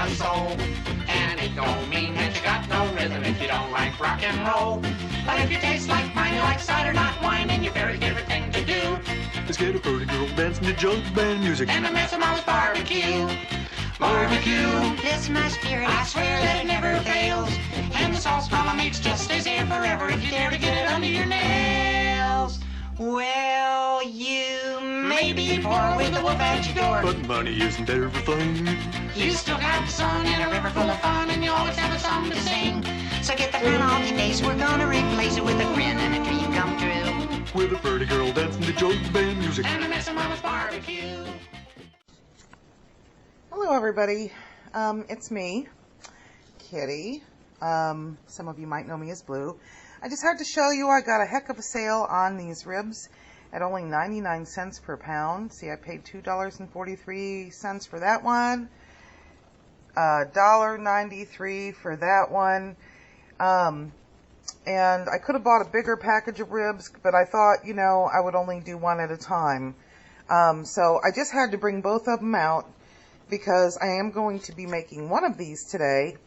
got a soul. And it don't mean that you got no rhythm if you don't like rock and roll. But if you taste like mine, you like cider, not wine, and your very favorite thing to do Let's get a pretty girl dancing to jug band music. and a mess of mama's barbecue. Barbecue, Bless my spirit. I swear that it never fails. And the sauce mama makes just stays here forever if you dare to get it under your nails. Well, you Maybe pour with the wolf at your door. But money isn't everything. You still got the sun and a river full of fun, and you always have a song to sing. So get the pen off your face. We're gonna replace it with a grin and a dream come true. With a pretty girl dancing to jug band music. And a mess of mama's barbecue. Hello everybody, it's me, Kitty. Some of you might know me as Blue. I just had to show you I got a heck of a sale on these ribs at only 99 cents per pound. See, I paid $2.43 for that one, $1.93 for that one, and I could have bought a bigger package of ribs, but I thought, you know, I would only do one at a time. So I just had to bring both of them out because I am going to be making one of these today.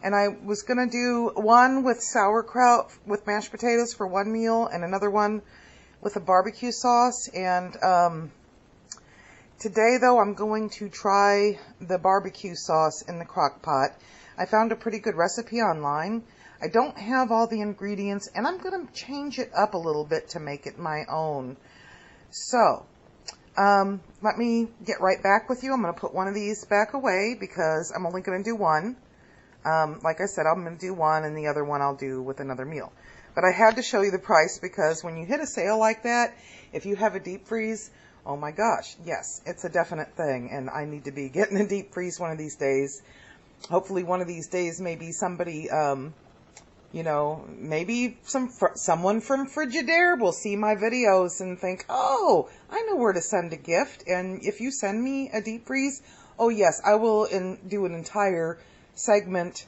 And I was going to do one with sauerkraut with mashed potatoes for one meal and another one with a barbecue sauce. And today, though, I'm going to try the barbecue sauce in the crock pot. I found a pretty good recipe online. I don't have all the ingredients, and I'm going to change it up a little bit to make it my own. So, let me get right back with you. I'm going to put one of these back away because I'm only going to do one. Like I said, I'm going to do one, and the other one I'll do with another meal. But I had to show you the price because when you hit a sale like that, if you have a deep freeze, oh my gosh, yes, it's a definite thing, and I need to be getting a deep freeze one of these days. Hopefully one of these days maybe somebody, you know, maybe someone from Frigidaire will see my videos and think, oh, I know where to send a gift. And if you send me a deep freeze, oh yes, I will do an entire segment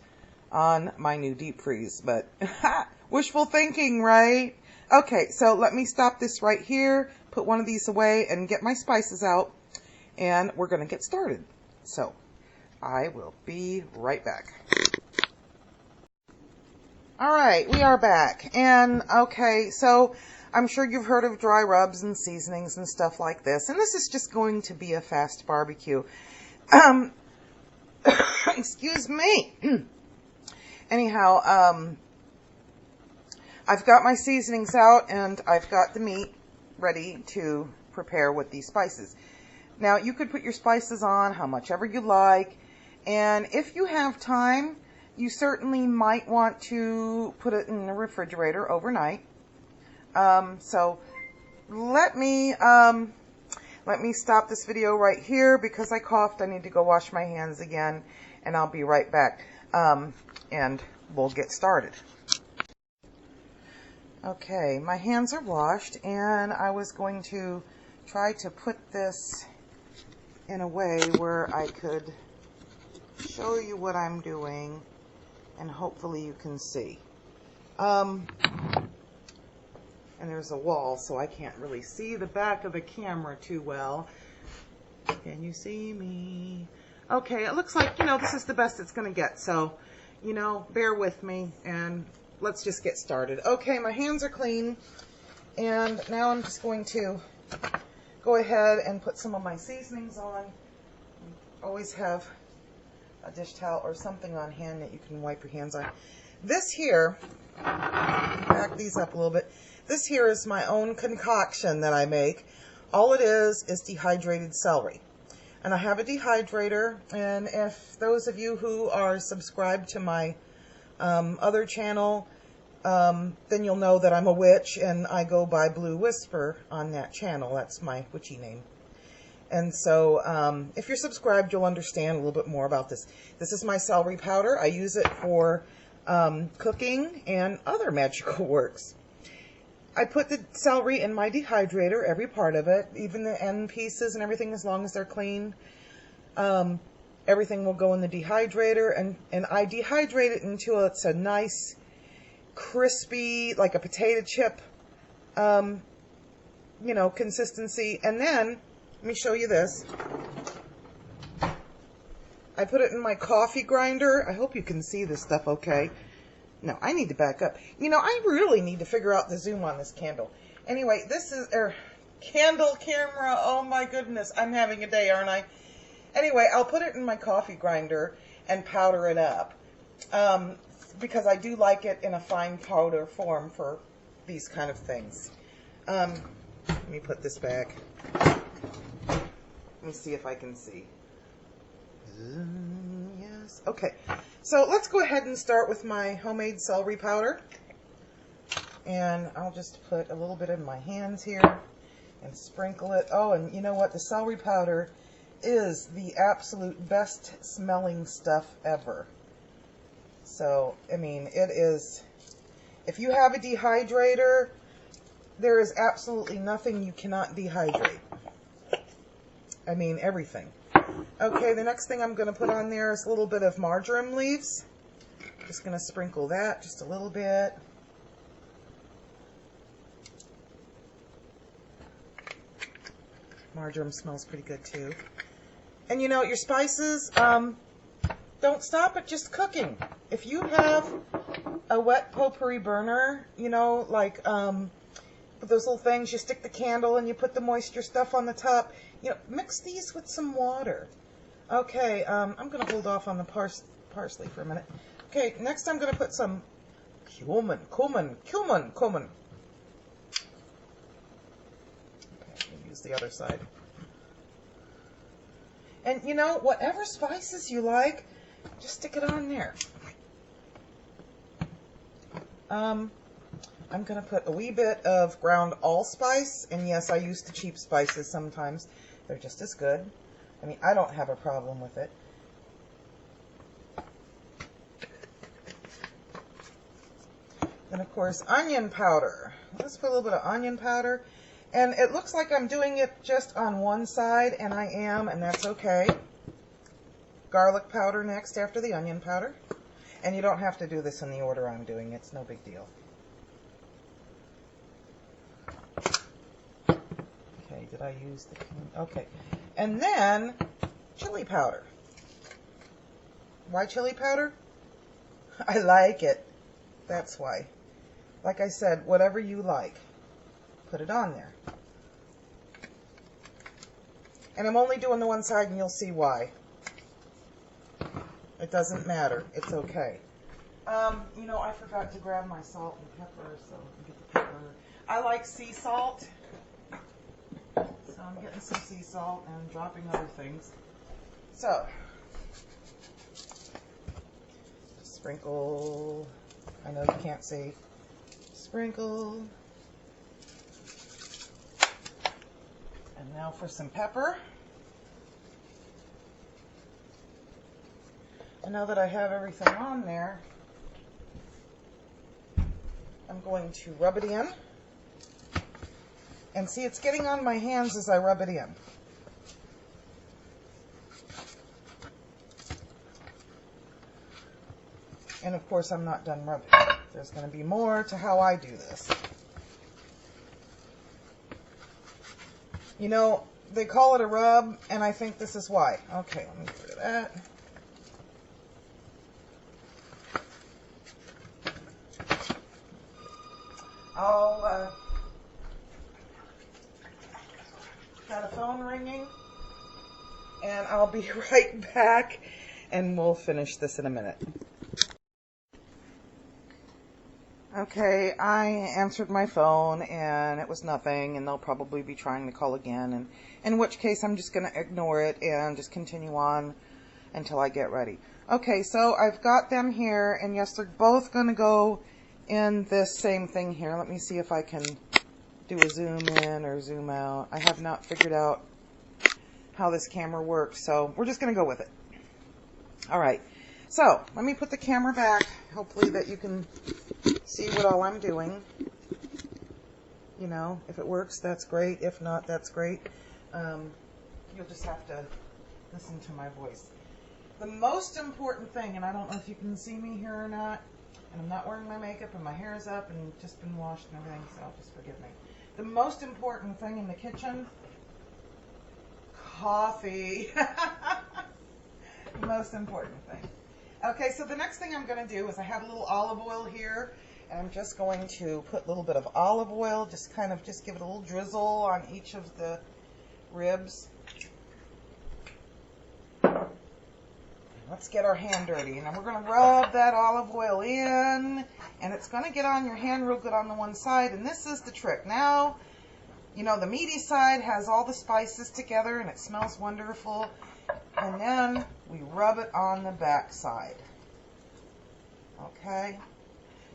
on my new deep freeze. But wishful thinking, right? Okay, so let me stop this right here, put one of these away, and get my spices out, and we're going to get started. So I will be right back. Alright, we are back. And okay, so I'm sure you've heard of dry rubs and seasonings and stuff like this. And this is just going to be a fast barbecue. Excuse me. Anyhow, I've got my seasonings out and I've got the meat ready to prepare with these spices. Now, you could put your spices on how much ever you like. And if you have time, you certainly might want to put it in the refrigerator overnight. So let me stop this video right here because I coughed. I need to go wash my hands again, and I'll be right back. And we'll get started. Okay, my hands are washed, and I was going to try to put this in a way where I could show you what I'm doing, and hopefully you can see. And there's a wall, so I can't really see the back of the camera too well. Can you see me? Okay, it looks like, you know, this is the best it's going to get, so, you know, bear with me, and let's just get started. Okay, my hands are clean, and now I'm just going to go ahead and put some of my seasonings on. Always have a dish towel or something on hand that you can wipe your hands on. This here, back these up a little bit. This here is my own concoction that I make. All it is dehydrated celery. And I have a dehydrator, and if those of you who are subscribed to my other channel, then you'll know that I'm a witch, and I go by Blue Whisper on that channel. That's my witchy name. And so, if you're subscribed, you'll understand a little bit more about this. This is my celery powder. I use it for cooking and other magical works. I put the celery in my dehydrator, every part of it, even the end pieces and everything, as long as they're clean. Everything will go in the dehydrator, and I dehydrate it until it's a nice, crispy, like a potato chip, you know, consistency. And then, let me show you this. I put it in my coffee grinder. I hope you can see this stuff okay. No, I need to back up. You know, I really need to figure out the zoom on this candle. Anyway, this is our candle camera. Oh my goodness, I'm having a day, aren't I? Anyway, I'll put it in my coffee grinder and powder it up. Because I do like it in a fine powder form for these kind of things. Let me put this back. Let me see if I can see. Yes. Okay. So let's go ahead and start with my homemade celery powder. And I'll just put a little bit in my hands here and sprinkle it. Oh, and you know what? The celery powder is the absolute best smelling stuff ever. So, I mean, it is, if you have a dehydrator, there is absolutely nothing you cannot dehydrate. I mean, everything. Okay, the next thing I'm going to put on there is a little bit of marjoram leaves. Just going to sprinkle that just a little bit. Marjoram smells pretty good too. And you know, your spices, don't stop at just cooking. If you have a wet potpourri burner, you know, like those little things, you stick the candle and you put the moisture stuff on the top, you know, mix these with some water. Okay, I'm going to hold off on the parsley for a minute. Okay, next I'm going to put some cumin. Okay, I'll use the other side. And you know, whatever spices you like, just stick it on there. I'm going to put a wee bit of ground allspice, and yes, I use the cheap spices sometimes. They're just as good. I mean, I don't have a problem with it. And of course, onion powder. Let's put a little bit of onion powder. And it looks like I'm doing it just on one side, and I am, and that's okay. Garlic powder next after the onion powder. And you don't have to do this in the order I'm doing. It's no big deal. Okay, did I use the... Okay. And then, chili powder. Why chili powder? I like it. That's why. Like I said, whatever you like, put it on there. And I'm only doing the one side, and you'll see why. It doesn't matter. It's okay. You know, I forgot to grab my salt and pepper, so I'll get the pepper. I like sea salt. So I'm getting some sea salt and dropping other things. So, sprinkle. I know you can't see. Sprinkle. And now for some pepper. And now that I have everything on there, I'm going to rub it in. And see, it's getting on my hands as I rub it in. And of course, I'm not done rubbing. There's going to be more to how I do this. You know, they call it a rub, and I think this is why. Okay, let me get rid of that. Got a phone ringing, and I'll be right back, and we'll finish this in a minute. Okay, I answered my phone, and it was nothing, and they'll probably be trying to call again, and in which case I'm just going to ignore it and just continue on until I get ready. Okay, so I've got them here, and yes, they're both going to go in this same thing here. Let me see if I can do a zoom in or zoom out. I have not figured out how this camera works, so we're just going to go with it. All right, so let me put the camera back, hopefully that you can see what all I'm doing. You know, if it works, that's great. If not, that's great. You'll just have to listen to my voice. The most important thing, and I don't know if you can see me here or not, and I'm not wearing my makeup, and my hair is up, and just been washed and everything, so just forgive me. The most important thing in the kitchen, coffee. the most important thing. Okay, so the next thing I'm going to do is I have a little olive oil here, and I'm just going to put a little bit of olive oil, just give it a little drizzle on each of the ribs. Let's get our hand dirty, and then we're going to rub that olive oil in, and it's going to get on your hand real good on the one side, and this is the trick. Now, you know, the meaty side has all the spices together, and it smells wonderful, and then we rub it on the back side. Okay?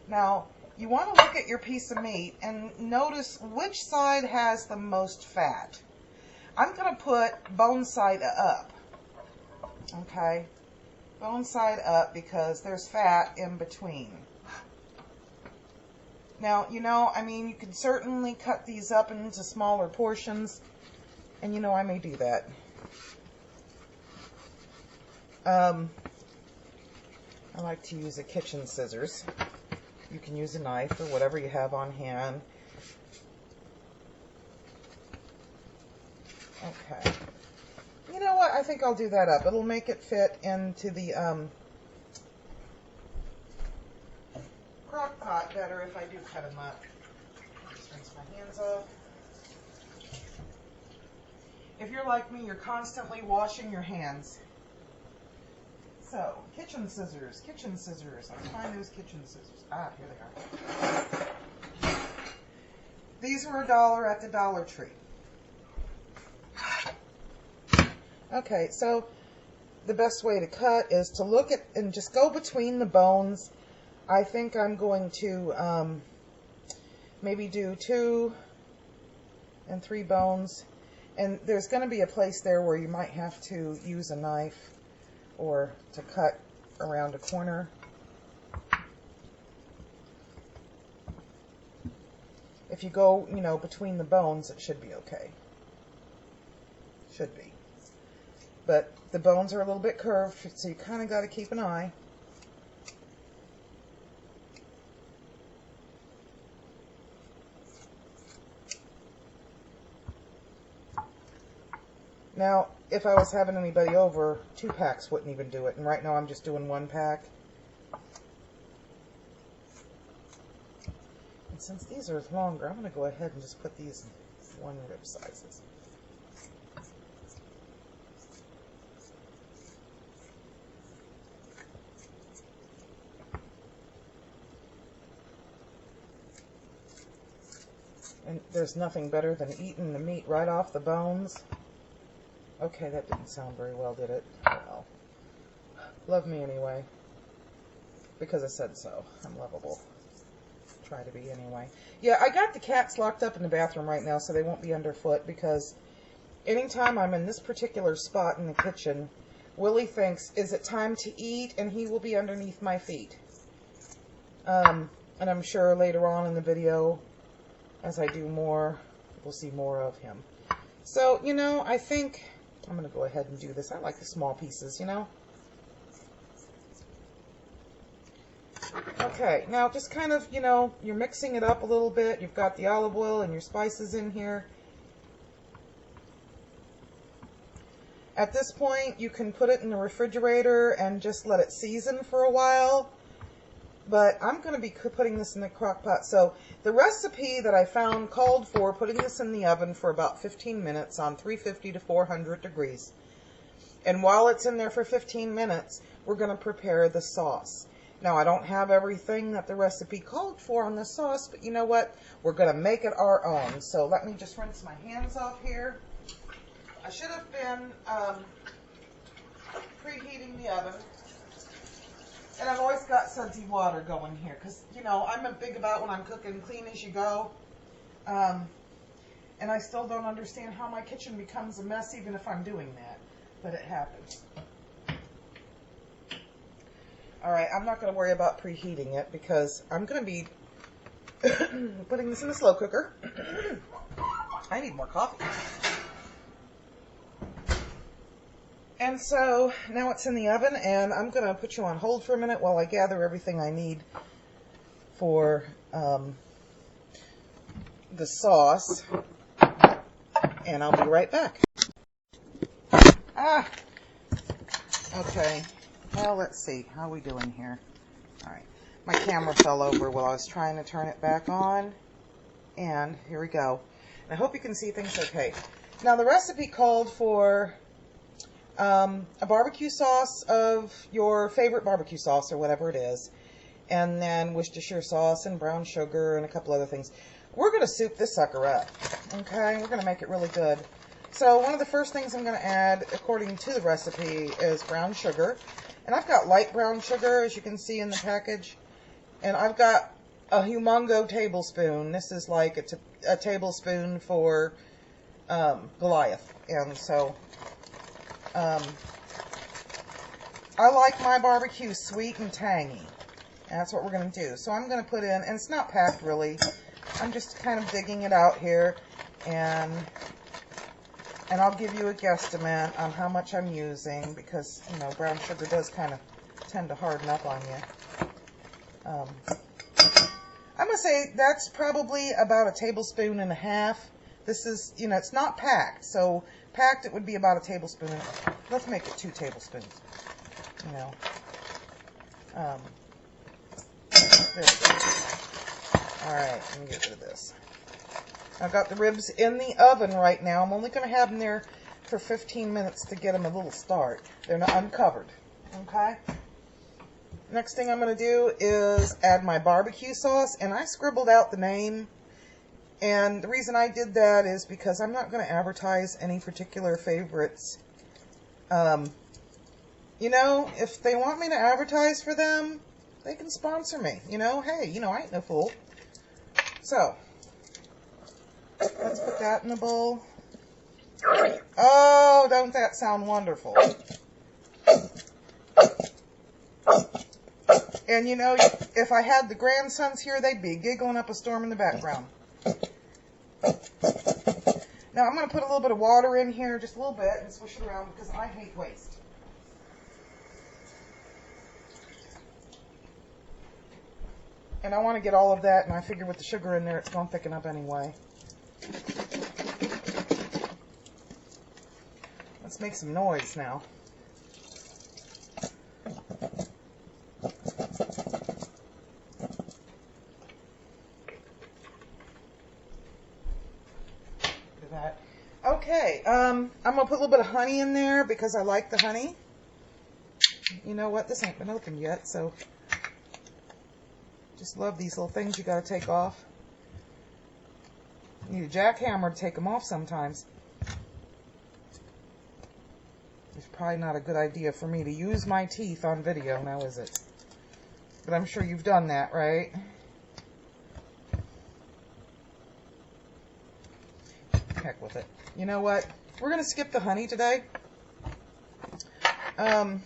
Now, you want to look at your piece of meat and notice which side has the most fat. I'm going to put bone side up. Okay? Bone side up because there's fat in between. Now, you know, I mean, you can certainly cut these up into smaller portions, and you know, I may do that. I like to use a kitchen scissors. You can use a knife or whatever you have on hand. Okay. You know what? I think I'll do that up. It'll make it fit into the crock pot better if I do cut them up. Just rinse my hands off. If you're like me, you're constantly washing your hands. So, kitchen scissors, kitchen scissors. Let's find those kitchen scissors. Ah, here they are. These were $1 at the Dollar Tree. Okay, so the best way to cut is to look at and just go between the bones. I think I'm going to maybe do 2 and 3 bones. And there's going to be a place there where you might have to use a knife or to cut around a corner. If you go, you know, between the bones, it should be okay. Should be. But the bones are a little bit curved, so you kind of got to keep an eye. Now, if I was having anybody over, 2 packs wouldn't even do it. And right now I'm just doing 1 pack. And since these are longer, I'm going to go ahead and just put these in 1 rib sizes. And there's nothing better than eating the meat right off the bones. Okay, that didn't sound very well, did it? Oh well. Love me anyway. Because I said so. I'm lovable. Try to be anyway. Yeah, I got the cats locked up in the bathroom right now so they won't be underfoot, because anytime I'm in this particular spot in the kitchen, Willie thinks, is it time to eat? And he will be underneath my feet. And I'm sure later on in the video, as I do more, we'll see more of him. So, you know, I think I'm going to go ahead and do this. I like the small pieces, you know. Okay, now just kind of, you know, you're mixing it up a little bit. You've got the olive oil and your spices in here. At this point, you can put it in the refrigerator and just let it season for a while. But I'm going to be putting this in the crock pot. So the recipe that I found called for putting this in the oven for about 15 minutes on 350 to 400 degrees. And while it's in there for 15 minutes, we're going to prepare the sauce. Now, I don't have everything that the recipe called for on the sauce, but you know what? We're going to make it our own. So let me just rinse my hands off here. I should have been preheating the oven. And I've always got sudsy water going here because, you know, I'm big about when I'm cooking clean as you go. And I still don't understand how my kitchen becomes a mess even if I'm doing that. But it happens. Alright, I'm not going to worry about preheating it because I'm going to be putting this in the slow cooker. I need more coffee. And so now it's in the oven, and I'm going to put you on hold for a minute while I gather everything I need for the sauce, and I'll be right back. Okay, well, let's see. How are we doing here? All right. My camera fell over while I was trying to turn it back on. And here we go. And I hope you can see things okay. Now, the recipe called for a barbecue sauce of your favorite barbecue sauce or whatever it is. And then Worcestershire sauce and brown sugar and a couple other things. We're going to soup this sucker up. Okay? We're going to make it really good. So one of the first things I'm going to add, according to the recipe, is brown sugar. And I've got light brown sugar, as you can see in the package. And I've got a humongo tablespoon. This is like a tablespoon for Goliath. And so I like my barbecue sweet and tangy. And that's what we're going to do. So I'm going to put in, and it's not packed really. I'm just kind of digging it out here. And I'll give you a guesstimate on how much I'm using because, you know, brown sugar does kind of tend to harden up on you. I'm going to say that's probably about a tablespoon and a half. This is, you know, it's not packed. So packed, it would be about a tablespoon. Let's make it 2 tablespoons, you know. There we go. All right, let me get rid of this. I've got the ribs in the oven right now. I'm only going to have them there for 15 minutes to get them a little start. They're not uncovered. Okay? Next thing I'm going to do is add my barbecue sauce. And I scribbled out the name. And the reason I did that is because I'm not going to advertise any particular favorites. You know, if they want me to advertise for them, they can sponsor me. You know, hey, you know, I ain't no fool. So, let's put that in the bowl. Oh, don't that sound wonderful? And you know, if I had the grandsons here, they'd be giggling up a storm in the background. Now I'm going to put a little bit of water in here, just a little bit, and swish it around because I hate waste. And I want to get all of that, and I figure with the sugar in there, it's going to thicken up anyway. Let's make some noise now. That. Okay, I'm going to put a little bit of honey in there because I like the honey. You know what? This ain't been opened yet, so just love these little things you got to take off. You need a jackhammer to take them off sometimes. It's probably not a good idea for me to use my teeth on video now, is it? But I'm sure you've done that, right? Heck with it. You know what? We're going to skip the honey today. Let's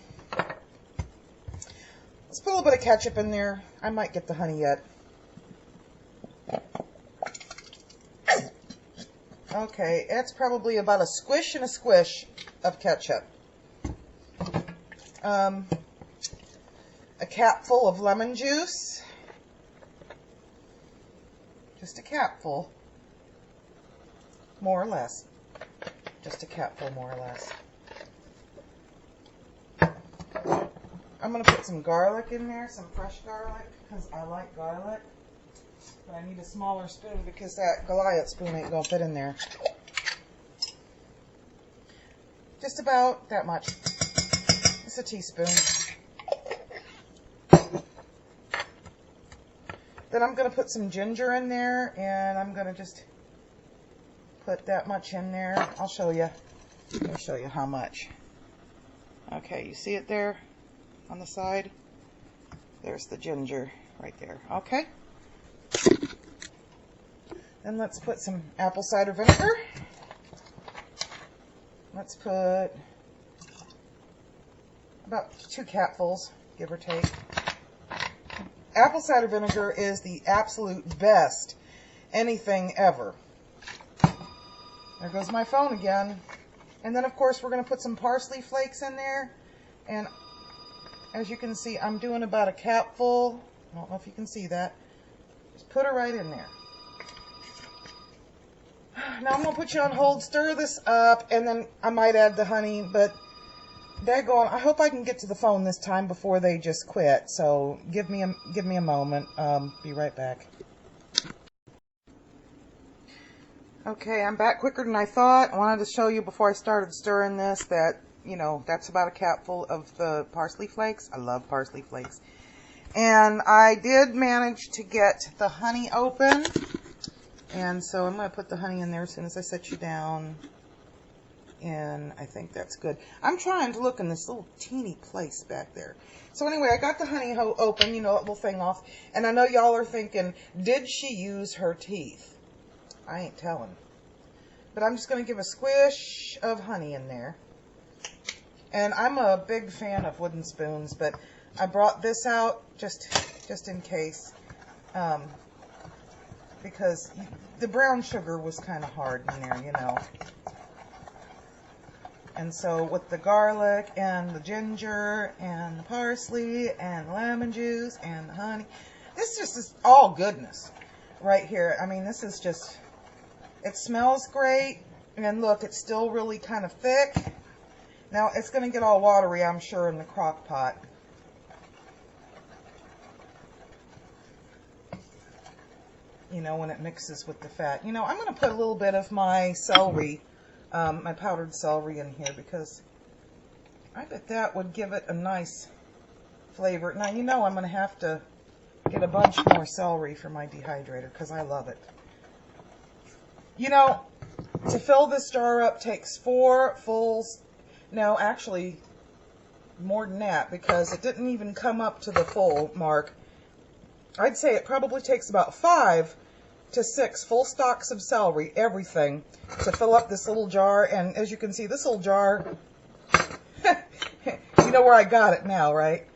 put a little bit of ketchup in there. I might get the honey yet. Okay, it's probably about a squish and a squish of ketchup. A capful of lemon juice. Just a capful. More or less. Just a capful, more or less. I'm going to put some garlic in there, some fresh garlic, because I like garlic. But I need a smaller spoon because that Goliath spoon ain't going to fit in there. Just about that much. It's a teaspoon. Then I'm going to put some ginger in there, and I'm going to just put that much in there. I'll show you. I'll show you how much. Okay, you see it there on the side? There's the ginger right there. Okay. Then let's put some apple cider vinegar. Let's put about 2 capfuls, give or take. Apple cider vinegar is the absolute best anything ever. There goes my phone again. And then, of course, we're going to put some parsley flakes in there. And as you can see, I'm doing about a capful. I don't know if you can see that. Just put it right in there. Now I'm going to put you on hold, stir this up, and then I might add the honey, but daggone, I hope I can get to the phone this time before they just quit. So give me a moment. Be right back. Okay, I'm back quicker than I thought. I wanted to show you before I started stirring this that, you know, that's about a capful of the parsley flakes. I love parsley flakes. And I did manage to get the honey open. And so I'm going to put the honey in there as soon as I set you down. And I think that's good. I'm trying to look in this little teeny place back there. So anyway, I got the honey open, you know, that little thing off. And I know y'all are thinking, did she use her teeth? I ain't telling. But I'm just going to give a squish of honey in there. And I'm a big fan of wooden spoons, but I brought this out just in case. Because the brown sugar was kind of hard in there, you know. And so with the garlic and the ginger and the parsley and the lemon juice and the honey, this just is all goodness right here. I mean, this is just, it smells great. And look, it's still really kind of thick. Now, it's going to get all watery, I'm sure, in the crock pot. You know, when it mixes with the fat. You know, I'm going to put a little bit of my celery, my powdered celery in here because I bet that would give it a nice flavor. Now, you know I'm going to have to get a bunch more celery for my dehydrator because I love it. You know, to fill this jar up takes 4 fulls. No, actually, more than that because it didn't even come up to the full mark. I'd say it probably takes about 5 to 6 full stalks of celery, everything, to fill up this little jar. And as you can see, this little jar, you know where I got it now, right?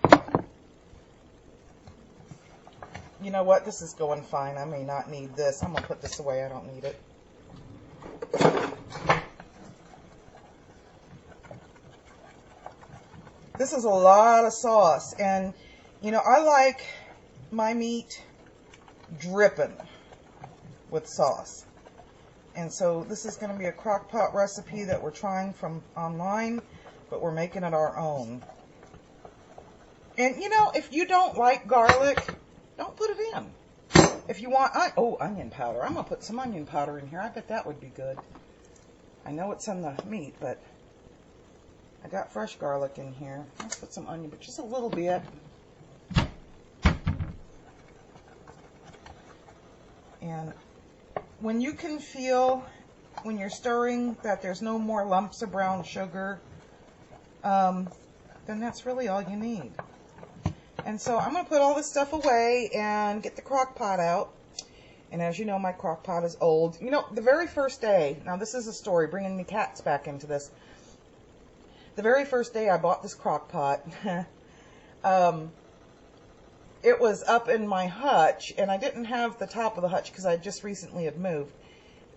You know what? This is going fine. I may not need this. I'm going to put this away. I don't need it. This is a lot of sauce. And, you know, I like my meat dripping with sauce. And so this is going to be a crock pot recipe that we're trying from online, but we're making it our own. And you know, if you don't like garlic, don't put it in. If you want, onion powder. I'm going to put some onion powder in here. I bet that would be good. I know it's in the meat, but I got fresh garlic in here. Let's put some onion, but just a little bit. And when you can feel, when you're stirring, that there's no more lumps of brown sugar, then that's really all you need. And so I'm going to put all this stuff away and get the crock pot out. And as you know, my crock pot is old. You know, the very first day, now this is a story, bringing me cats back into this. The very first day I bought this crock pot, it was up in my hutch, and I didn't have the top of the hutch because I just recently had moved,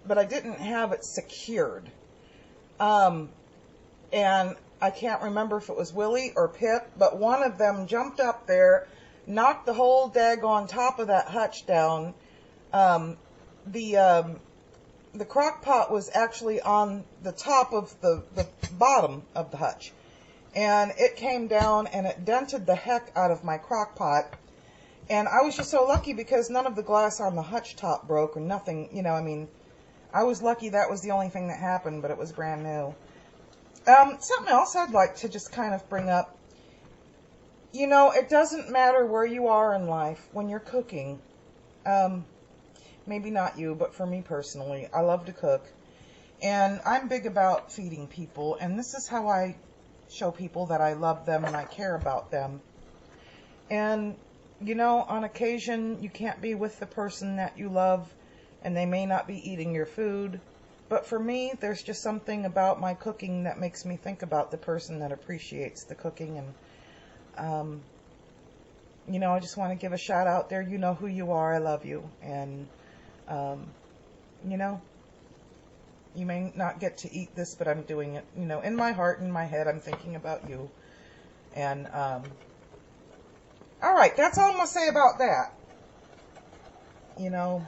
but I didn't have it secured. And I can't remember if it was Willie or Pip, but one of them jumped up there, knocked the whole daggone top of that hutch down. The crock pot was actually on the top of the bottom of the hutch, and it came down and it dented the heck out of my crock pot. And I was just so lucky because none of the glass on the hutch top broke or nothing, you know, I mean, I was lucky that was the only thing that happened, but it was brand new. Something else I'd like to just kind of bring up. You know, it doesn't matter where you are in life when you're cooking. Maybe not you, but for me personally, I love to cook. And I'm big about feeding people, and this is how I show people that I love them and I care about them. And you know, on occasion, you can't be with the person that you love, and they may not be eating your food. But for me, there's just something about my cooking that makes me think about the person that appreciates the cooking. And, you know, I just want to give a shout out there. You know who you are. I love you. And, you know, you may not get to eat this, but I'm doing it. You know, in my heart, in my head, I'm thinking about you. And, all right, that's all I'm going to say about that. You know,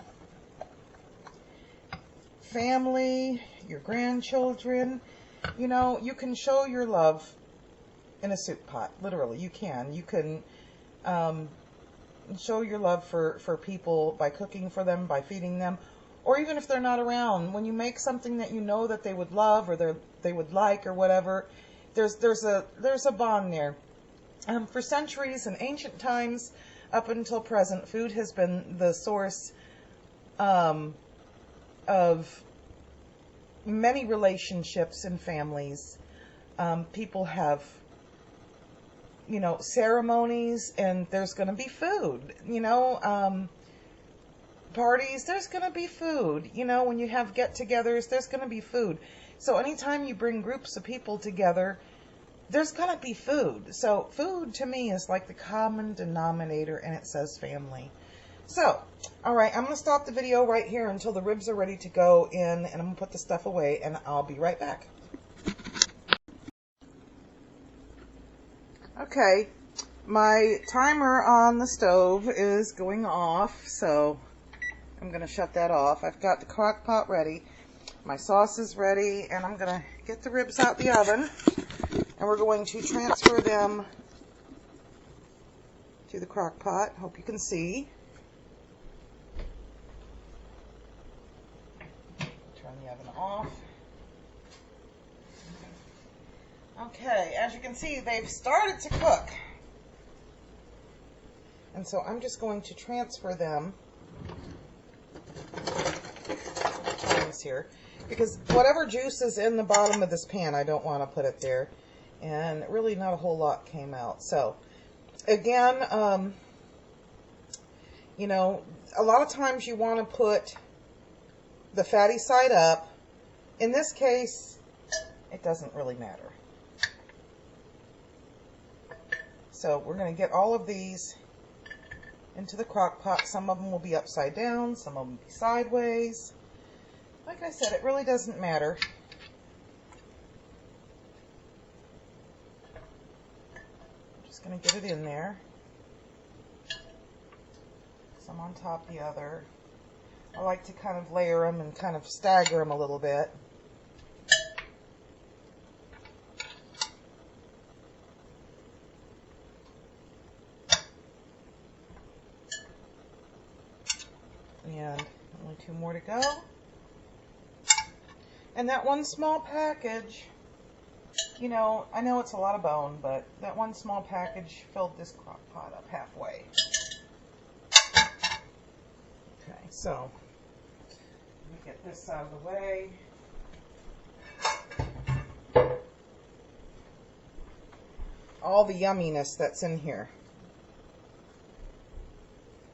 family, your grandchildren, you know, you can show your love in a soup pot. Literally, you can. You can show your love for people by cooking for them, by feeding them, or even if they're not around. When you make something that you know that they would love or they would like or whatever, there's a bond there. For centuries in ancient times up until present, food has been the source of many relationships and families. People have, ceremonies, and there's going to be food. Parties, there's going to be food. When you have get-togethers, there's going to be food. So anytime you bring groups of people together, there's going to be food. So food to me is like the common denominator, and it says family. So, all right, I'm going to stop the video right here until the ribs are ready to go in, and I'm going to put the stuff away, and I'll be right back. Okay, my timer on the stove is going off, so I'm going to shut that off. I've got the crock pot ready. My sauce is ready, and I'm going to get the ribs out the oven, and we're going to transfer them to the crock pot. Hope you can see. Turn the oven off. Okay, as you can see, they've started to cook. And so I'm just going to transfer them here, because whatever juice is in the bottom of this pan, I don't want to put it there, and really not a whole lot came out. So again, a lot of times you want to put the fatty side up. In this case, it doesn't really matter. So we're going to get all of these into the crock pot. Some of them will be upside down, some of them will be sideways. Like I said, it really doesn't matter. I'm just going to get it in there. Some on top of the other. I like to kind of layer them and kind of stagger them a little bit. And only 2 more to go. And that one small package, I know it's a lot of bone, but that one small package filled this crock pot up halfway. Okay, so let me get this out of the way. All the yumminess that's in here.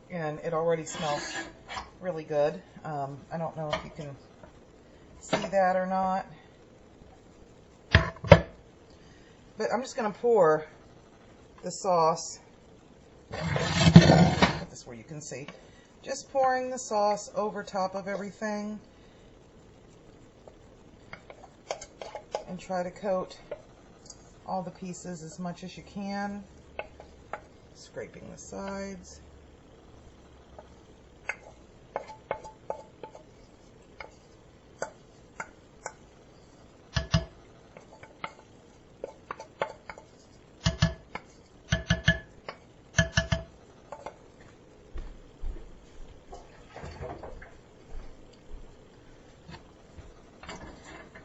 And it already smells really good. I don't know if you can see that or not, but I'm just going to pour the sauce. Put this where you can see. Just pouring the sauce over top of everything, and try to coat all the pieces as much as you can. Scraping the sides.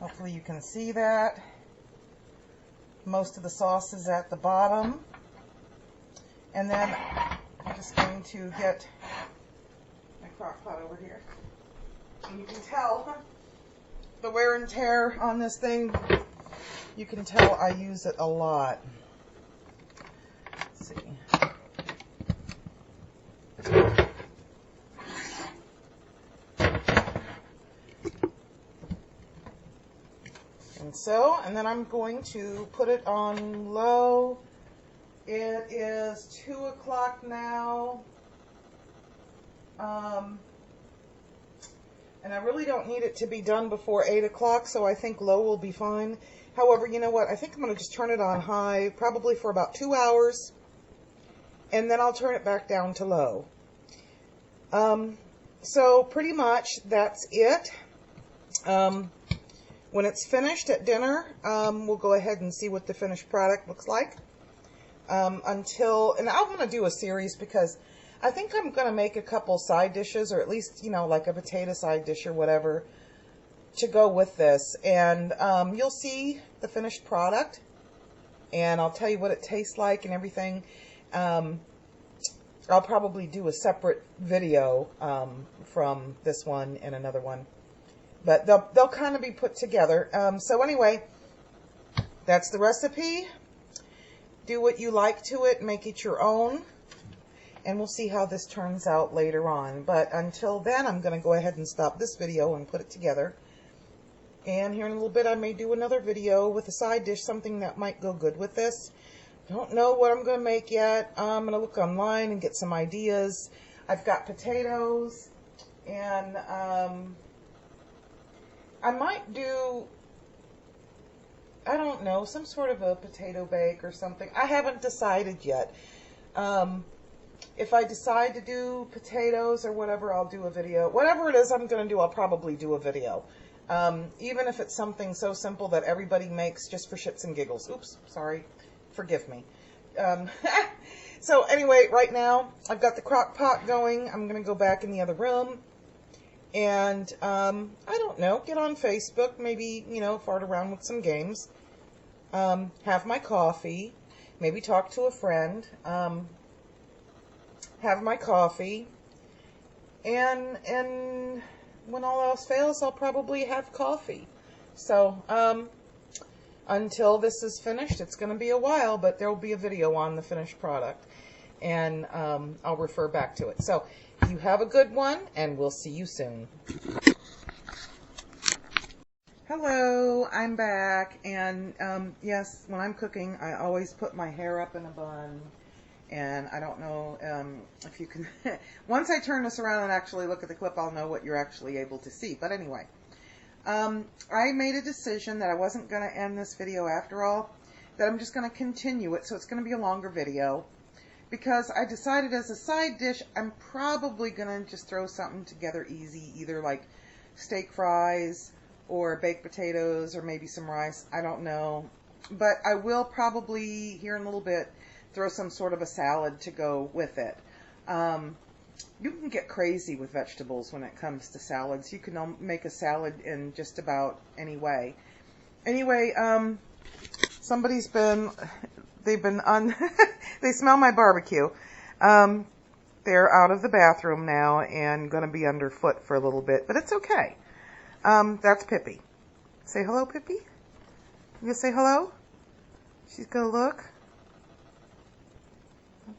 Hopefully you can see that. Most of the sauce is at the bottom. And then I'm just going to get my crock pot over here. And you can tell the wear and tear on this thing. You can tell I use it a lot. Let's see. And then I'm going to put it on low. It is 2 o'clock now. And I really don't need it to be done before 8 o'clock, so I think low will be fine. However, you know what? I think I'm going to just turn it on high, probably for about 2 hours, and then I'll turn it back down to low. So pretty much that's it. When it's finished at dinner, we'll go ahead and see what the finished product looks like. And I'm going to do a series because I think I'm going to make a couple side dishes, or at least, like a potato side dish or whatever, to go with this. And you'll see the finished product, and I'll tell you what it tastes like and everything. I'll probably do a separate video from this one and another one. But they'll kind of be put together. So anyway, that's the recipe. Do what you like to it. Make it your own. And we'll see how this turns out later on. But until then, I'm going to go ahead and stop this video and put it together. And here in a little bit, I may do another video with a side dish, something that might go good with this. Don't know what I'm going to make yet. I'm going to look online and get some ideas. I've got potatoes, and I might do, I don't know, some sort of a potato bake or something. I haven't decided yet. If I decide to do potatoes or whatever, I'll do a video. Whatever it is I'm going to do, I'll probably do a video. Even if it's something so simple that everybody makes just for shits and giggles. Oops, sorry. Forgive me. So anyway, right now, I've got the crock pot going. I'm going to go back in the other room. And, I don't know, get on Facebook, maybe, fart around with some games. Have my coffee. Maybe talk to a friend. Have my coffee. And when all else fails, I'll probably have coffee. So, until this is finished, it's going to be a while, but there will be a video on the finished product. And I'll refer back to it. So, you have a good one, and we'll see you soon. Hello, I'm back. And yes, when I'm cooking, I always put my hair up in a bun. And I don't know if you can... Once I turn this around and actually look at the clip, I'll know what you're actually able to see. But anyway, I made a decision that I wasn't going to end this video after all, that I'm just going to continue it, so it's going to be a longer video. Because I decided as a side dish, I'm probably going to just throw something together easy, either like steak fries or baked potatoes or maybe some rice. I don't know. But I will probably, here in a little bit, throw some sort of a salad to go with it. You can get crazy with vegetables when it comes to salads. You can make a salad in just about any way. Anyway, they smell my barbecue. They're out of the bathroom now and going to be underfoot for a little bit, but it's okay. That's Pippi. Say hello, Pippi. You gonna say hello? She's gonna look.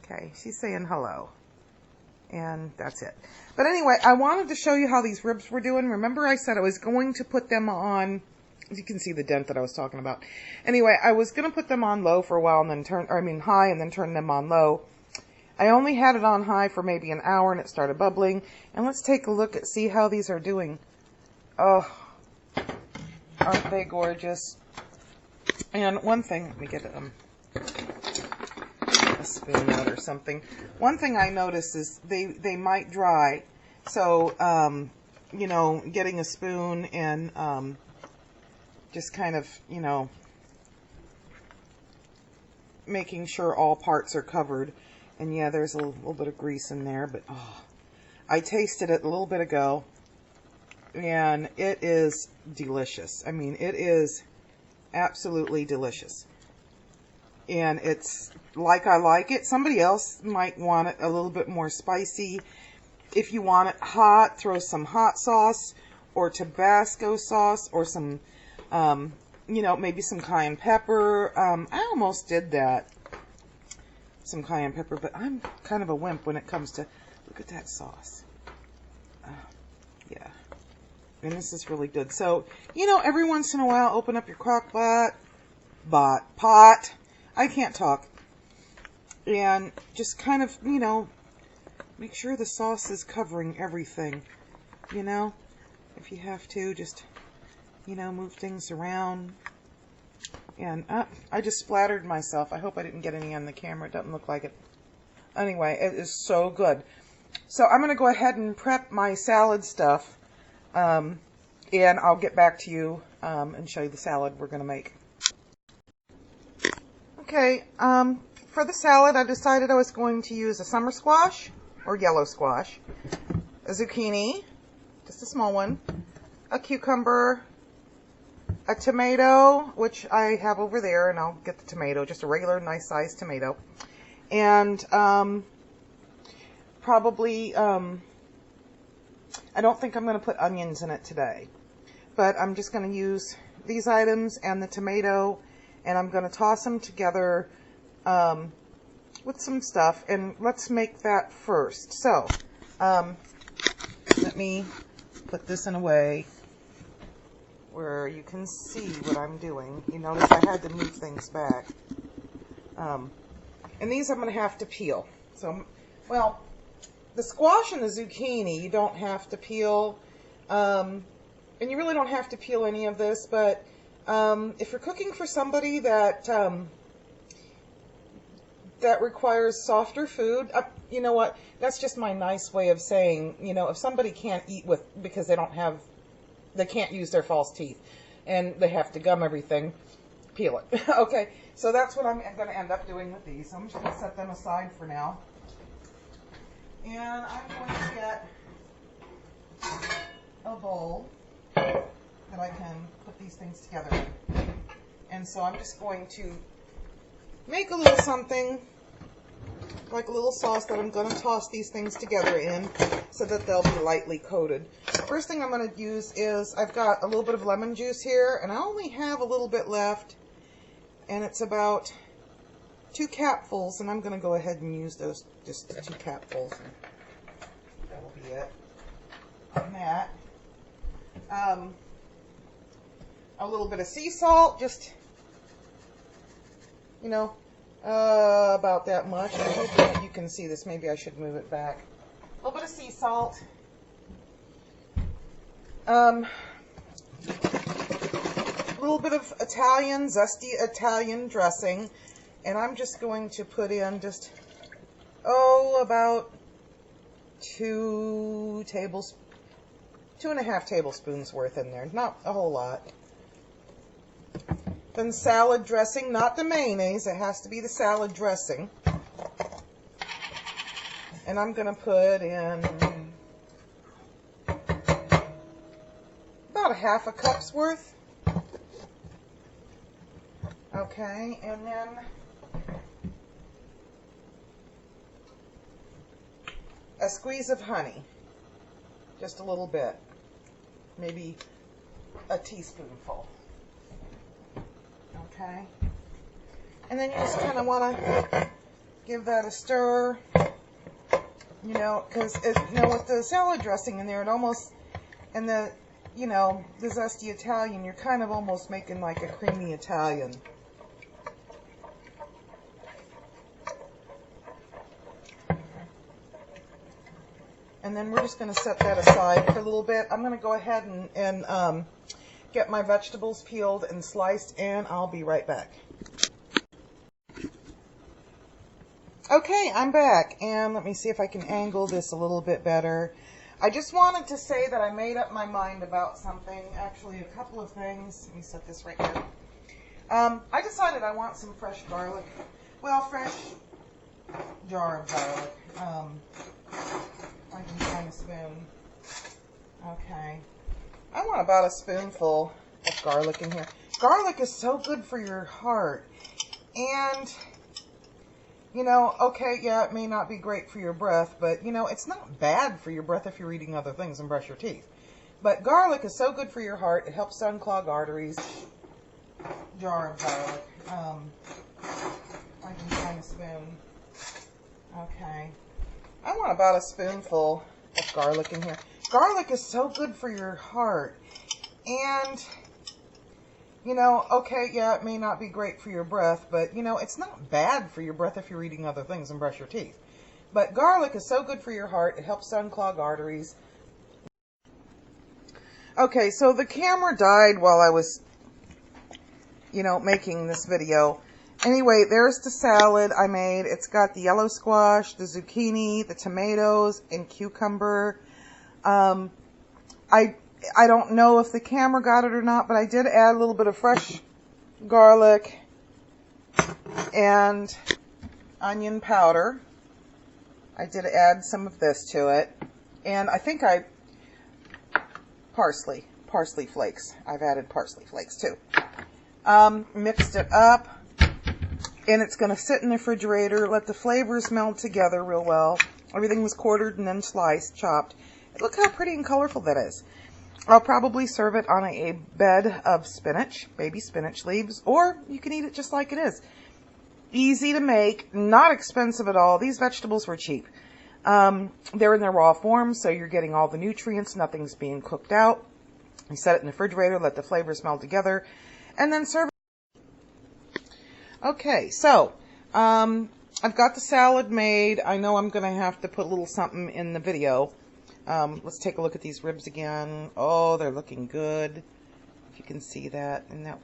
Okay, she's saying hello. And that's it. But anyway, I wanted to show you how these ribs were doing. Remember I said I was going to put them on, you can see the dent that I was talking about. Anyway, I was going to put them on low for a while and then high and then turn them on low. I only had it on high for maybe an hour and it started bubbling. And let's take a look at see how these are doing. Oh, aren't they gorgeous? And one thing, let me get a spoon out or something. One thing I noticed is they might dry. So, getting a spoon and just kind of, making sure all parts are covered. And yeah, there's a little bit of grease in there, but I tasted it a little bit ago, and it is delicious. I mean, it is absolutely delicious. And it's like I like it. Somebody else might want it a little bit more spicy. If you want it hot, throw some hot sauce or Tabasco sauce or some, maybe some cayenne pepper. I almost did that. Some cayenne pepper, but I'm kind of a wimp when it comes to, look at that sauce. Yeah. And this is really good. So, every once in a while, open up your Crockpot, pot. I can't talk. And just kind of, make sure the sauce is covering everything. If you have to, just, move things around. And I just splattered myself. I hope I didn't get any on the camera. It doesn't look like it. Anyway, it is so good. So I'm going to go ahead and prep my salad stuff. And I'll get back to you and show you the salad we're going to make. Okay, for the salad, I decided I was going to use a summer squash, or yellow squash, a zucchini, just a small one, a cucumber, a tomato, which I have over there, and I'll get the tomato, just a regular nice sized tomato, and probably, I don't think I'm going to put onions in it today, but I'm just going to use these items and the tomato, and I'm going to toss them together with some stuff, and let's make that first. So, let me put this in a way where you can see what I'm doing. You notice I had to move things back. And these I'm going to have to peel. So, well, the squash and the zucchini you don't have to peel, and you really don't have to peel any of this, but if you're cooking for somebody that that requires softer food, you know what, that's just my nice way of saying, you know, if somebody can't eat with, because they can't use their false teeth and they have to gum everything, peel it. Okay, so that's what I'm going to end up doing with these. So I'm just going to set them aside for now. And I'm going to get a bowl that I can put these things together in. And so I'm just going to make a little something, like a little sauce that I'm going to toss these things together in so that they'll be lightly coated. First thing I'm going to use is, I've got a little bit of lemon juice here, and I only have a little bit left, and it's about 2 capfuls, and I'm going to go ahead and use those, just 2 capfuls. That will be it. And that. A little bit of sea salt, just, you know, about that much. I'm hoping that you can see this. Maybe I should move it back. A little bit of sea salt. A little bit of Italian, zesty Italian dressing. And I'm just going to put in just, about 2.5 tablespoons worth in there. Not a whole lot. Then salad dressing, not the mayonnaise, it has to be the salad dressing. And I'm going to put in about 1/2 cup's worth. Okay, and then a squeeze of honey. Just a little bit. Maybe a teaspoonful. Okay. And then you just kind of want to give that a stir, you know, because, you know, with the salad dressing in there, it almost, and the, you know, the zesty Italian, you're kind of almost making like a creamy Italian. And then we're just going to set that aside for a little bit. I'm going to go ahead and get my vegetables peeled and sliced, and I'll be right back. Okay, I'm back, and let me see if I can angle this a little bit better. I just wanted to say that I made up my mind about something, actually a couple of things. Let me set this right here. I decided I want some fresh garlic. Well, fresh jar of garlic. I can find a spoon. Okay. I want about a spoonful of garlic in here. Garlic is so good for your heart. And, you know, okay, yeah, it may not be great for your breath, but, you know, it's not bad for your breath if you're eating other things and brush your teeth. But garlic is so good for your heart. It helps unclog arteries. Jar of garlic. I can find a spoon. Okay. I want about a spoonful of garlic in here. Garlic is so good for your heart. And, you know, okay, yeah, it may not be great for your breath, but, you know, it's not bad for your breath if you're eating other things and brush your teeth. But garlic is so good for your heart. It helps unclog arteries. Okay, so the camera died while I was, you know, making this video. Anyway, there's the salad I made. It's got the yellow squash, the zucchini, the tomatoes, and cucumber. I don't know if the camera got it or not, but I did add a little bit of fresh garlic and onion powder. I did add some of this to it. And I think parsley flakes. I've added parsley flakes too. Mixed it up. And it's going to sit in the refrigerator, let the flavors meld together real well. Everything was quartered and then sliced, chopped. Look how pretty and colorful that is. I'll probably serve it on a bed of spinach, baby spinach leaves, or you can eat it just like it is. Easy to make, not expensive at all. These vegetables were cheap. They're in their raw form, so you're getting all the nutrients. Nothing's being cooked out. You set it in the refrigerator, let the flavors meld together, and then serve it. Okay, so I've got the salad made. I know I'm going to have to put a little something in the video. Let's take a look at these ribs again. Oh, they're looking good. If you can see that. And that.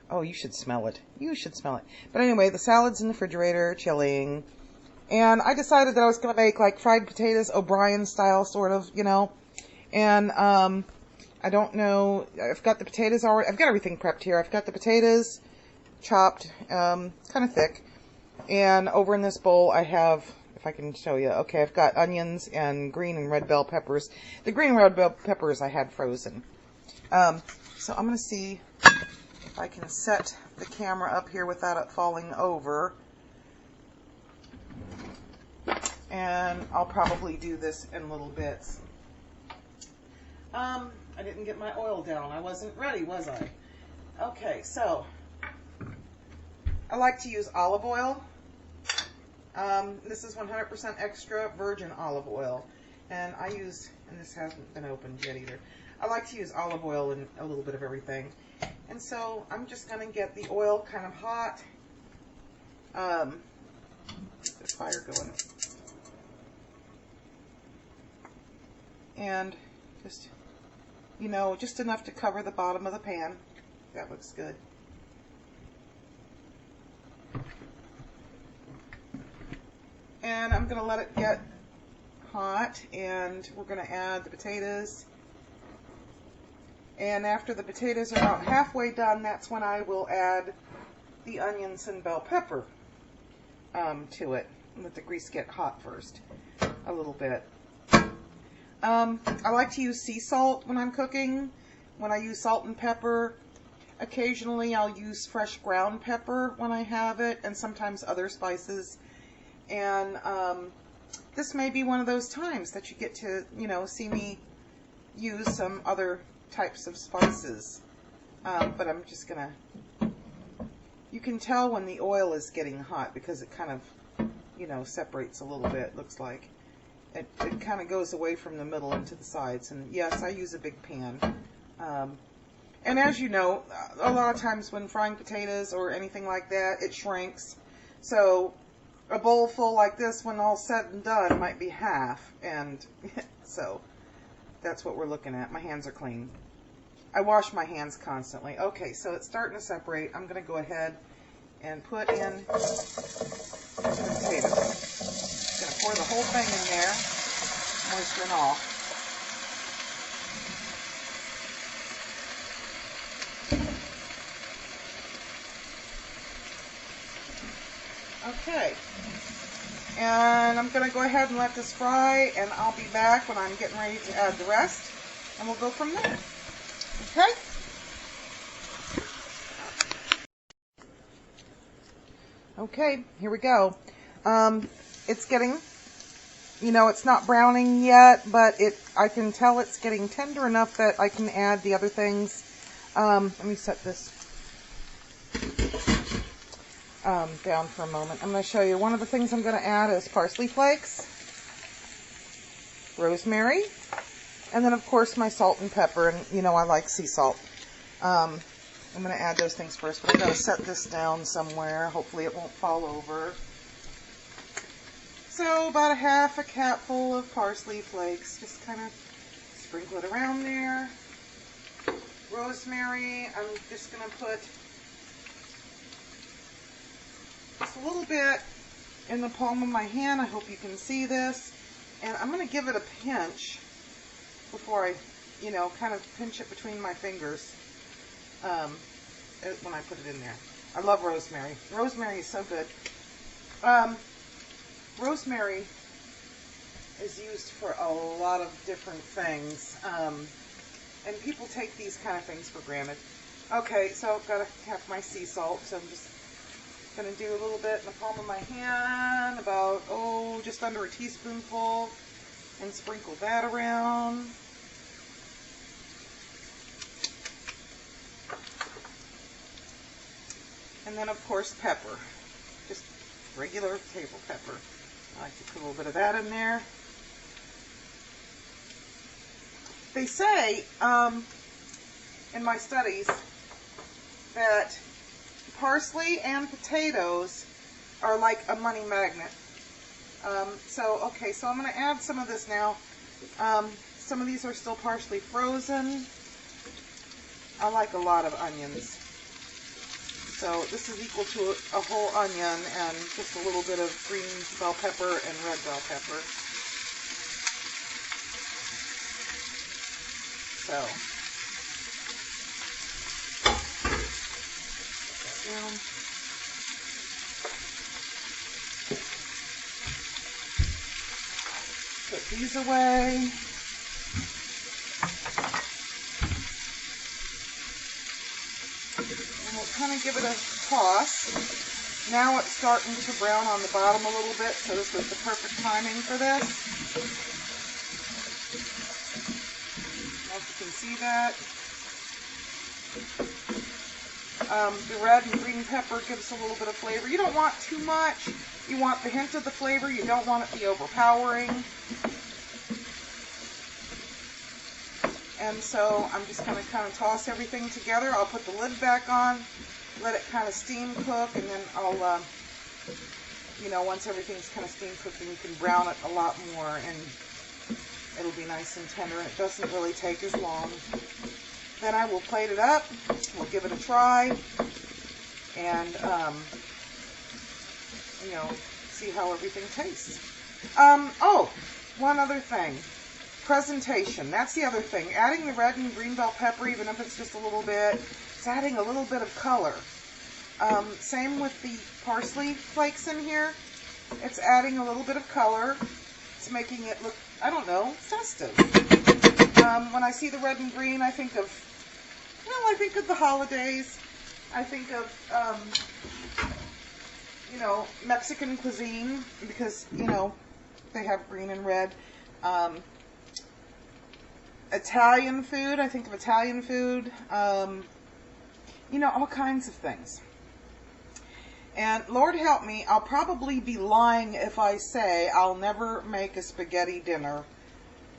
Oh, you should smell it. You should smell it. But anyway, the salad's in the refrigerator, chilling. And I decided that I was going to make like fried potatoes, O'Brien style, sort of, you know. And I don't know. I've got the potatoes already. I've got everything prepped here. I've got the potatoes chopped, kind of thick. And over in this bowl, I have, if I can show you, okay, I've got onions and green and red bell peppers. The green and red bell peppers I had frozen. So I'm going to see if I can set the camera up here without it falling over. And I'll probably do this in little bits. I didn't get my oil down. I wasn't ready, was I? Okay, so I like to use olive oil. This is 100% extra virgin olive oil. And I use, and this hasn't been opened yet either, I like to use olive oil in a little bit of everything. And so I'm just going to get the oil kind of hot. The fire going. And just, you know, just enough to cover the bottom of the pan. That looks good. And I'm going to let it get hot, and we're going to add the potatoes. And after the potatoes are about halfway done, that's when I will add the onions and bell pepper to it. Let the grease get hot first, a little bit. I like to use sea salt when I'm cooking. When I use salt and pepper, occasionally I'll use fresh ground pepper when I have it, and sometimes other spices. And this may be one of those times that you get to, you know, see me use some other types of spices. But I'm just gonna, you can tell when the oil is getting hot because it kind of, you know, separates a little bit, looks like. It kind of goes away from the middle into the sides. And yes, I use a big pan. And as you know, a lot of times when frying potatoes or anything like that, it shrinks. So a bowl full like this, when all said and done, might be half. And so that's what we're looking at. My hands are clean. I wash my hands constantly. Okay, so it's starting to separate. I'm going to go ahead and put in the potatoes. I'm going to pour the whole thing in there, moisture and all. Okay, and I'm going to go ahead and let this fry, and I'll be back when I'm getting ready to add the rest, and we'll go from there. Okay? Okay, here we go. It's getting, you know, it's not browning yet, but I can tell it's getting tender enough that I can add the other things. Let me set this down for a moment. I'm going to show you one of the things I'm going to add is parsley flakes, rosemary, and then of course my salt and pepper, and you know I like sea salt. I'm going to add those things first, but I'm going to set this down somewhere. Hopefully it won't fall over. So about a half a capful of parsley flakes. Just kind of sprinkle it around there. Rosemary, I'm just going to put just a little bit in the palm of my hand. I hope you can see this. And I'm going to give it a pinch before I you know, kind of pinch it between my fingers when I put it in there. I love rosemary. Rosemary is so good. Rosemary is used for a lot of different things, and people take these kind of things for granted. Okay, so I've got to have my sea salt, so I'm just going to do a little bit in the palm of my hand, about, just under a teaspoonful, and sprinkle that around. And then, of course, pepper. Just regular table pepper. I like to put a little bit of that in there. They say, in my studies, that parsley and potatoes are like a money magnet. So I'm going to add some of this now. Some of these are still partially frozen. I like a lot of onions. So this is equal to a whole onion and just a little bit of green bell pepper and red bell pepper. So, put that down. Put these away. And we'll kind of give it a toss. Now it's starting to brown on the bottom a little bit, so this was the perfect timing for this. I don't know if you can see that. The red and green pepper gives a little bit of flavor. You don't want too much. You want the hint of the flavor. You don't want it to be overpowering. And so I'm just going to kind of toss everything together. I'll put the lid back on, let it kind of steam cook, and then I'll, once everything's kind of steam cooked, then you can brown it a lot more, and it'll be nice and tender, and it doesn't really take as long. Then I will plate it up. We'll give it a try, and, see how everything tastes. One other thing. Presentation. That's the other thing. Adding the red and green bell pepper, even if it's just a little bit, it's adding a little bit of color. Same with the parsley flakes in here. It's adding a little bit of color. It's making it look, I don't know, festive. When I see the red and green, I think of, the holidays. I think of, Mexican cuisine, because, they have green and red. Italian food, I think of Italian food, all kinds of things. And Lord help me, I'll probably be lying if I say I'll never make a spaghetti dinner,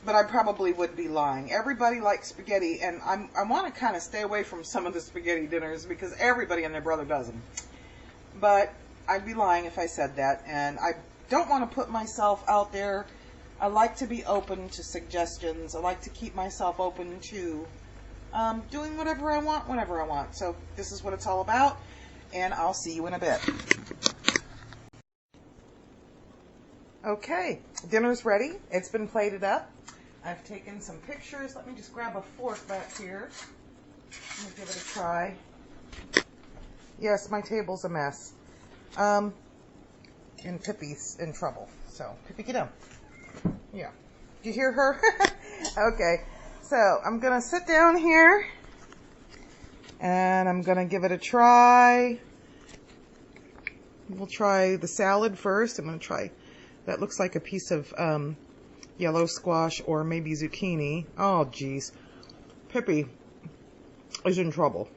but I probably would be lying. Everybody likes spaghetti, and I want to kind of stay away from some of the spaghetti dinners because everybody and their brother does them. But I'd be lying if I said that, and I don't want to put myself out there. I like to be open to suggestions. I like to keep myself open to doing whatever I want, whenever I want. So this is what it's all about, and I'll see you in a bit. Okay, dinner's ready. It's been plated up. I've taken some pictures. Let me just grab a fork back here. Let me give it a try. Yes, my table's a mess. And Pippi's in trouble. So, Pippi, get down. Yeah. Do you hear her? Okay. So, I'm going to sit down here. And I'm going to give it a try. We'll try the salad first. I'm going to try, that looks like a piece of yellow squash or maybe zucchini. Oh, geez. Pippi is in trouble.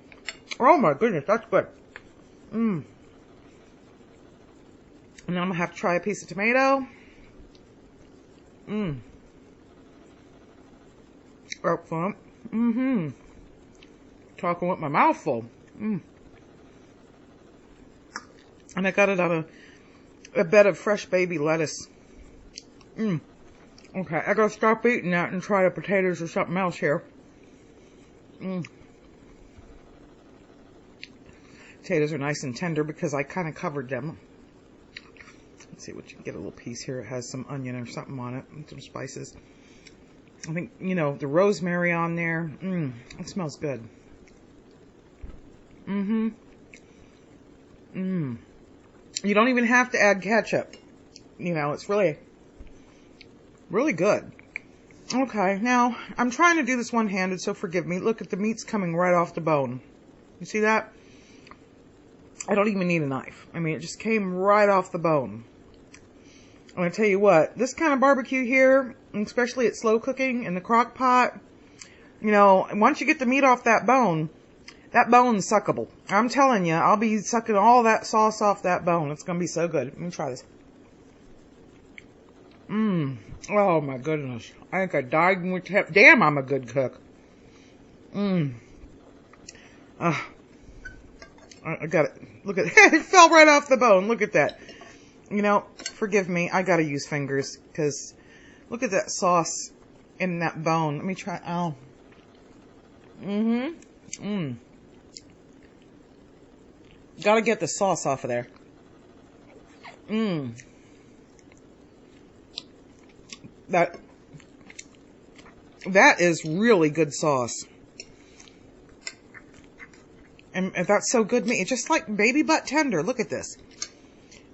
Oh, my goodness. That's good. And then I'm going to have to try a piece of tomato. Excellent. Talking with my mouth full. And I got it on a bed of fresh baby lettuce. Okay, I gotta stop eating that and try the potatoes or something else here. Potatoes are nice and tender because I kind of covered them. Let's see what you can get, a little piece here. It has some onion or something on it and some spices. I think, you know, the rosemary on there. It smells good. You don't even have to add ketchup. You know, it's really, really good. Okay, now, I'm trying to do this one-handed, so forgive me. Look at the meat's coming right off the bone. You see that? I don't even need a knife. I mean, it just came right off the bone. I'm going to tell you what, this kind of barbecue here, especially at slow cooking in the crock pot, you know, once you get the meat off that bone's suckable. I'm telling you, I'll be sucking all that sauce off that bone. It's going to be so good. Let me try this. Oh my goodness. I think I died with damn, I'm a good cook. I got it. Look at it. It fell right off the bone. Look at that. You know, forgive me. I gotta use fingers because look at that sauce in that bone. Let me try. Oh. Gotta get the sauce off of there. That is really good sauce. And that's so good meat. It's just like baby butt tender. Look at this.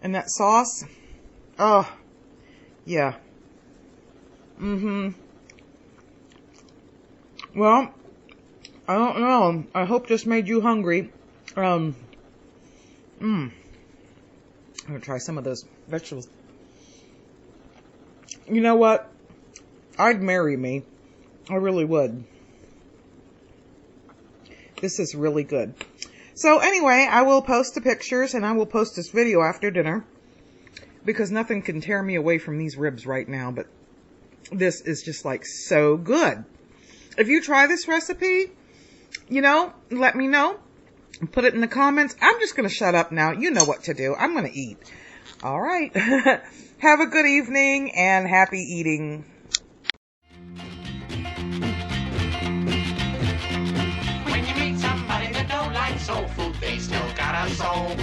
And that sauce. Oh, yeah. Well, I don't know. I hope this made you hungry. I'm gonna try some of those vegetables. You know what? I'd marry me. I really would. This is really good. So anyway, I will post the pictures and I will post this video after dinner because nothing can tear me away from these ribs right now, but this is just like so good. If you try this recipe, you know, let me know. Put it in the comments. I'm just going to shut up now. You know what to do. I'm going to eat. All right. Have a good evening and happy eating. When you meet somebody that don't like soul food, they still got a soul.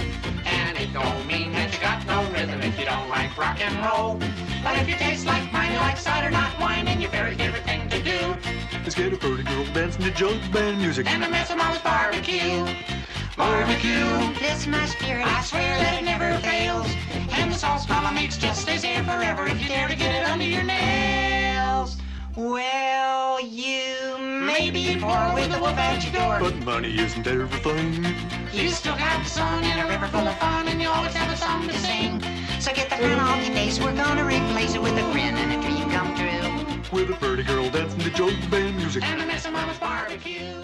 And it don't mean that you got no rhythm if you don't like rock and roll. But if you taste like mine, you like cider, not wine, and your very favorite thing to do Let's get a pretty girl dancing to jug band music. and to miss them all is barbecue. Barbecue, This my spirit. I swear that it never fails. And the sauce mama makes just stays here forever if you dare to get it under your nails. Well, you Maybe you'd quarrel with the wolf at your door. But money isn't everything. You still got the sun and a river full of fun, and you always have a song to sing. So get the grin off your face. We're gonna replace it with a grin and a dream come true. With a pretty girl dancing to jug band music. And the miss of mama's barbecue.